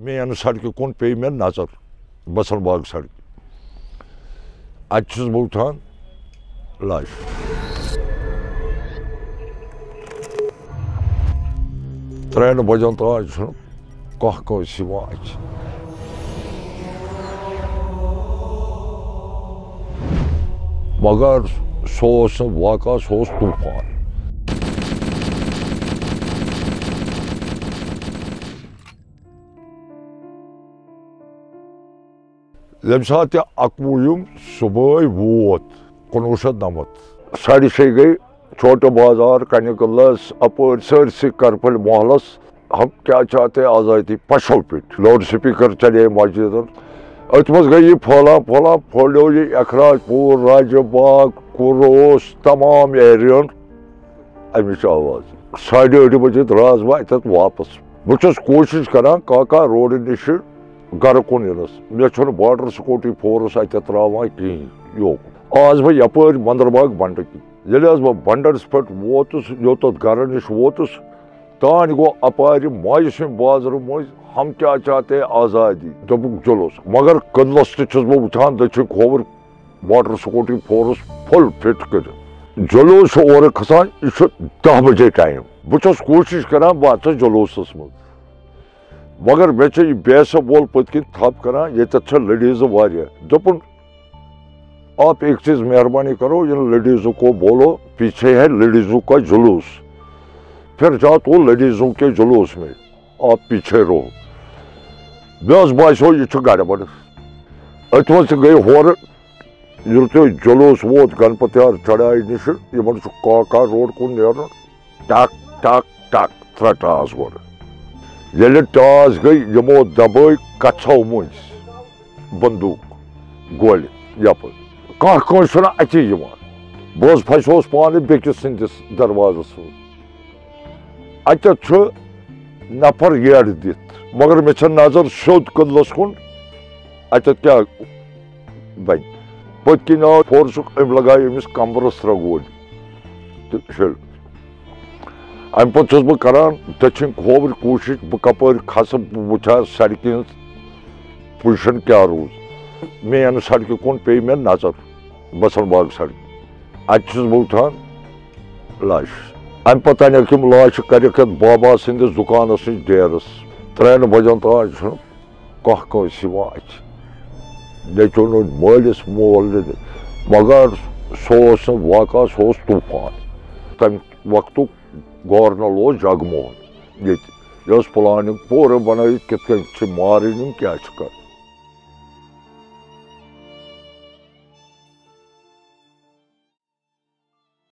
مین سڑکہ کن پی مے نظر بسن باغ سڑک اتھس بہ وچھان لاش ترٛٮ۪ن بجن تام چھُنہٕ کانٛہہ کٲنٛسہِ یِوان اَتھِ مگر سُہ اوس نہٕ واقعہ سُہ اوس طوٗفان ییٚمہِ ساتہٕ تہِ 21 صُبحٲے ووت 1990 6:30 گٔے چھوٹہٕ بازار کنہِ قلعس اپٲرۍ سٲرسٕے کرپھل محلس ہم کیا چاہتے آزادی پشو پٮ۪ٹھ لاؤڈ سپیکر چلے مسجدن أتھۍ منٛز گٔے یہِ پھٲلان پھٲلیو یہِ اخراج پوٗر راجہِ باغ کُروس تمام ایریاہن امِچ آواز 2:30 بجے درٛاس بہٕ اتٮ۪تھ واپس بہٕ چھُس کوٗشش کران کاکا روڈٕ نِشہِ گرٕ کُن یِنس مےٚ چھُنہٕ بارڈر سکوٗٹی فورس اتٮ۪تھ تراوان کِہیٖنۍ یوکُن آس بہٕ یپٲرۍ مندرباگ بنڈٕ کِنۍ ییٚلہِ حظ بہٕ بنڈس پٮ۪ٹھ ووتُس یوٚتتھ گرٕ نِش ووتُس تانۍ گوٚو اپارِ ماجہِ سٕنٛدِ بازرٕ مٔنٛزۍ ہم کیا چاہتے آزادی دوٚپُکھ جلوس مگر قدلس تہِ چھُس بہٕ وٕچھان دٔچھِنۍ کھووُر water Scooty force full fit کٔرِتھ جلوس چھُ اورٕ کھسان یہِ چھُ 10 بجے ٹایم بہٕ چھُس کوٗشش کران بہٕ اژٕ جلوسس منٛز مگر مےٚ چھِ یہِ بیسہٕ وول پٔتۍ کِنۍ تھپھ کران ییٚتٮ۪تھ چھِ لیڈیٖزٕ واریاہ دوٚپُن آپ ایک چیز مہربانی کرو ان لیڈیزوں کو بولو پیچھے ہے لیڈیزوں کا جلوس پھر جاؤ تو لیڈیزوں کے جلوس میں آپ پیچھے رہو مےٚ حظ باسیو یہِ چھُ گڑبڑ أتھۍ منٛز تہِ گٔے ہورٕ ییٚلہِ تُہۍ جلوس ووت گنپتیار چڑایہِ نِشہِ یِمن چھُ کاکا روڈ کُن نیرُن ٹک ٹک ٹک 3 ٹاس گۄڈٕ ییٚلہِ ٹاس گٔے یِمو دبٲے کَژھو مٔنٛزۍ بندوٗق گولہِ یپٲرۍ کانٛہہ کٲنٛسہِ چھُنہٕ اَتھی یِوان بہٕ حظ پھسیوس پانہٕ بیٚکِس سٕنٛدِس دروازس منٛز اتٮ۪تھ چھُ نفر ییڈٕ دِتھ مگر مےٚ چھےٚ نظر سیوٚد قدلس کُن اتٮ۪تھ کیٛاہ بنہِ پٔتۍ کِنۍ آو فورسُک أمۍ لگایہِ أمِس کمبرس 3 گولہِ تہٕ شیٚلہِ امہِ پتہٕ چھُس بہٕ کران دٔچھِنۍ کھووٕرۍ کوٗشش بہٕ کپٲرۍ کھسہٕ بہٕ وٕچھٕ ہا سڑکہِ ہٕنٛز پُزِشن کیٛاہ روٗز مین سڑکہِ کُن پیٚیہِ مےٚ نظر بسن باغ سڑکہِ اتہِ چھُس بہٕ وٕچھان لاش امہِ پتہٕ انیکھ یِم لاشہِ کرِکھ یتھ بابا سٕنٛدِس دُکانس نِش ڈیرس 3 بجن تام چھُنہٕ کانٛہہ کٲنٛسہِ یِوان اَتھِ نیٚچوٗ نہٕ مٲلِس مول نہٕ مگر سُہ اوس نہٕ واقعہ سُہ اوس طوٗفان تمہِ وقتُک گورنل اوس جگموہن ییٚتہِ یہِ ٲس پلانِنگ پوٗرٕ بنٲیِتھ کِتھ کٔنۍ چھِ مارٕنۍ یِم کیٛاہ چھِ کرٕنۍ